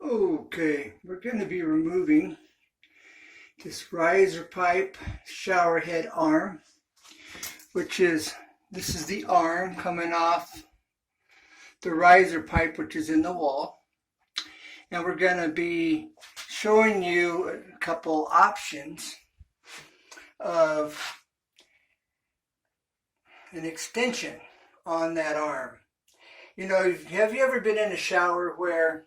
Okay, we're going to be removing this riser pipe shower head arm, this is the arm coming off the riser pipe, which is in the wall. And we're going to be showing you a couple options of an extension on that arm. You know, have you ever been in a shower where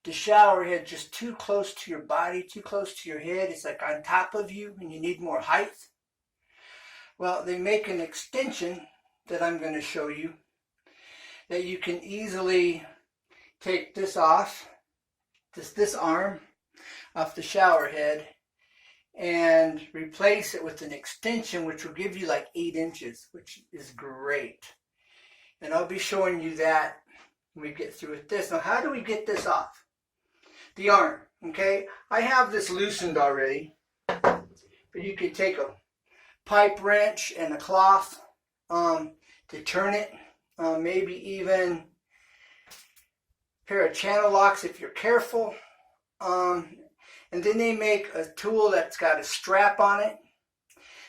the shower head just too close to your body, too close to your head? It's like on top of you and you need more height. Well, they make an extension that I'm going to show you that you can easily take this off, this arm off the shower head, and replace it with an extension which will give you like 8 inches, which is great. And I'll be showing you that when we get through with this. Now, how do we get this off? The arm, okay? I have this loosened already, but you could take a pipe wrench and a cloth to turn it. Maybe even a pair of channel locks if you're careful. And then they make a tool that's got a strap on it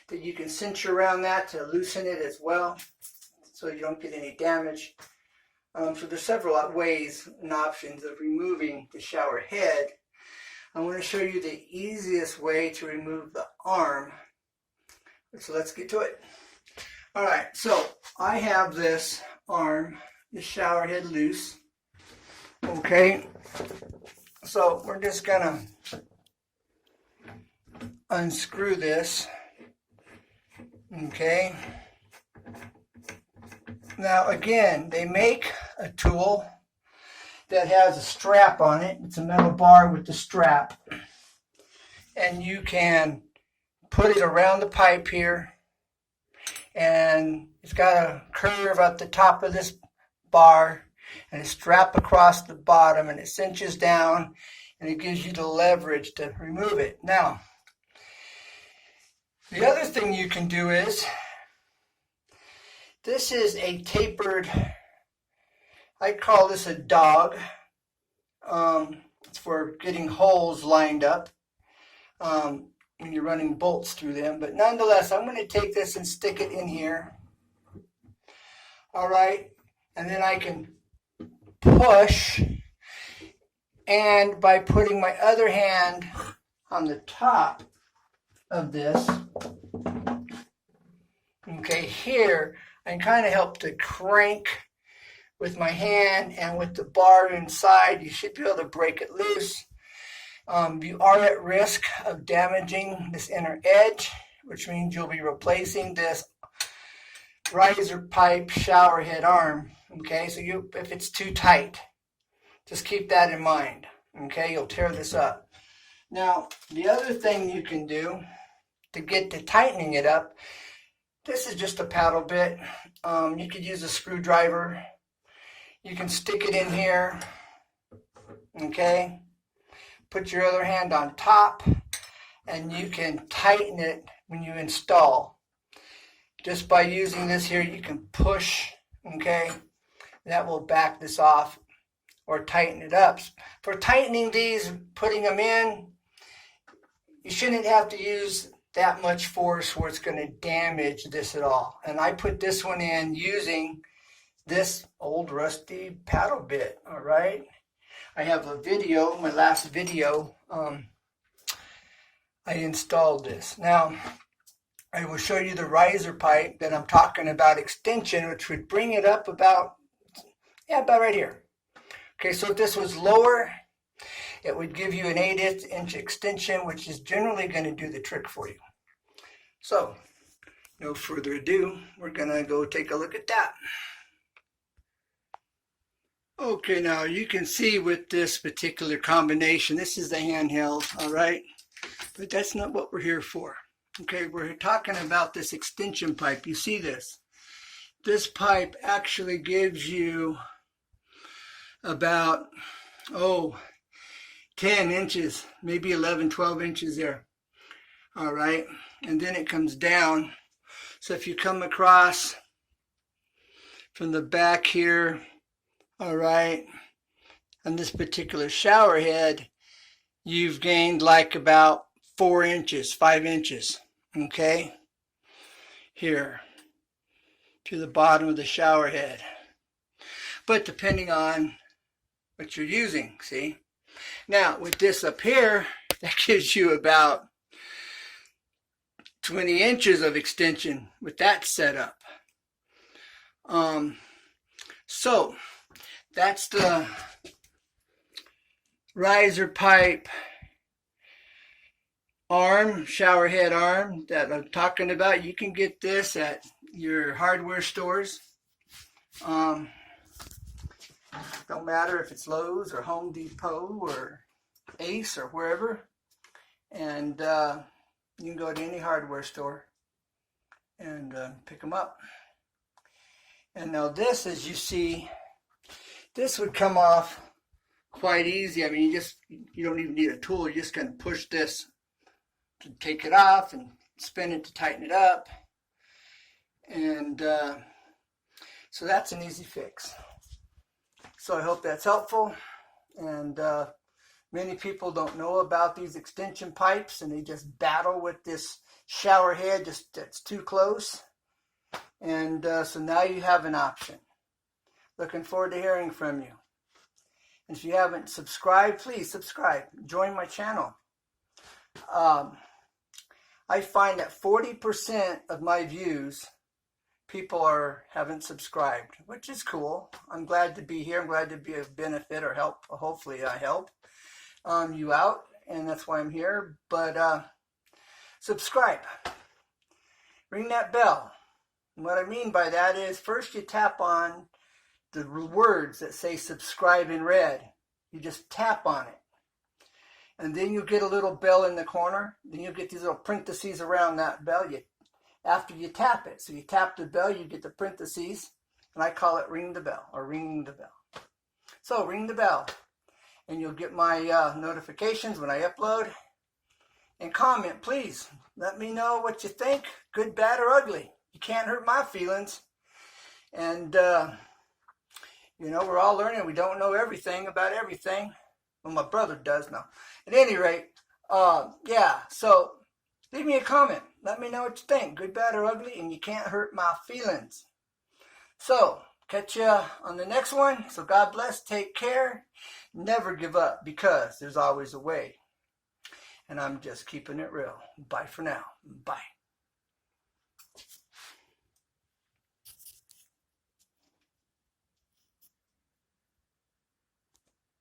that you can cinch around that to loosen it as well, so you don't get any damage. So there's several ways and options of removing the shower head. I'm going to show you the easiest way to remove the arm. So let's get to it. All right, so I have this arm, the shower head loose. Okay, so we're just going to unscrew this. Okay. Now again, they make a tool that has a strap on it. It's a metal bar with the strap. And you can put it around the pipe here. And it's got a curve at the top of this bar and a strap across the bottom, and it cinches down and it gives you the leverage to remove it. Now, the other thing you can do is, this is a tapered, I call this a dog. It's for getting holes lined up when you're running bolts through them. But nonetheless, I'm going to take this and stick it in here. All right. And then I can push. And by putting my other hand on the top of this, okay, here, I can kind of help to crank with my hand and with the bar inside. You should be able to break it loose. You are at risk of damaging this inner edge, which means you'll be replacing this riser pipe shower head arm. Okay, so if it's too tight, just keep that in mind. Okay, you'll tear this up. Now, the other thing you can do to get to tightening it up, this is just a paddle bit. You could use a screwdriver. You can stick it in here. Okay. Put your other hand on top, and you can tighten it when you install. Just by using this here, you can push. Okay. That will back this off or tighten it up. For tightening these, putting them in, you shouldn't have to use that much force where it's going to damage this at all. And I put this one in using this old rusty paddle bit. All right. I have a video, my last video, I installed this. Now, I will show you the riser pipe that I'm talking about extension, which would bring it up about right here. Okay, so if this was lower, it would give you an 8-inch extension, which is generally going to do the trick for you. So, no further ado, we're going to go take a look at that. Okay, now you can see with this particular combination, this is the handheld, all right? But that's not what we're here for. Okay, we're talking about this extension pipe. You see this? This pipe actually gives you about, 10 inches, maybe 11, 12 inches there. All right, and then it comes down. So if you come across from the back here, all right, on this particular shower head, you've gained like about 4 inches, 5 inches, okay? Here, to the bottom of the shower head. But depending on what you're using, see? Now, with this up here, that gives you about 20 inches of extension with that setup. So, that's the riser pipe arm, shower head arm that I'm talking about. You can get this at your hardware stores. Don't matter if it's Lowe's or Home Depot or Ace or wherever. And you can go to any hardware store and pick them up. And now this, as you see, this would come off quite easy. I mean, you don't even need a tool. You just can push this to take it off and spin it to tighten it up. And so that's an easy fix. So I hope that's helpful. And many people don't know about these extension pipes, and they just battle with this shower head that's too close. And so now you have an option. Looking forward to hearing from you. And if you haven't subscribed, please subscribe. Join my channel. I find that 40% of my views, people haven't subscribed, which is cool. I'm glad to be here. I'm glad to be of benefit or help. Hopefully I help you out, and that's why I'm here. But subscribe. Ring that bell. And what I mean by that is, first you tap on the words that say subscribe in red. You just tap on it. And then you get a little bell in the corner. Then you get these little parentheses around that bell after you tap it. So you tap the bell, you get the parentheses, and I call it ring the bell or ringing the bell. So ring the bell, and you'll get my notifications when I upload. And comment, please. Let me know what you think, good, bad, or ugly. You can't hurt my feelings. And, we're all learning. We don't know everything about everything. Well, my brother does now. At any rate, so leave me a comment. Let me know what you think, good, bad, or ugly, and you can't hurt my feelings. So, catch you on the next one. So God bless, take care, never give up, because there's always a way. And I'm just keeping it real. Bye for now. Bye.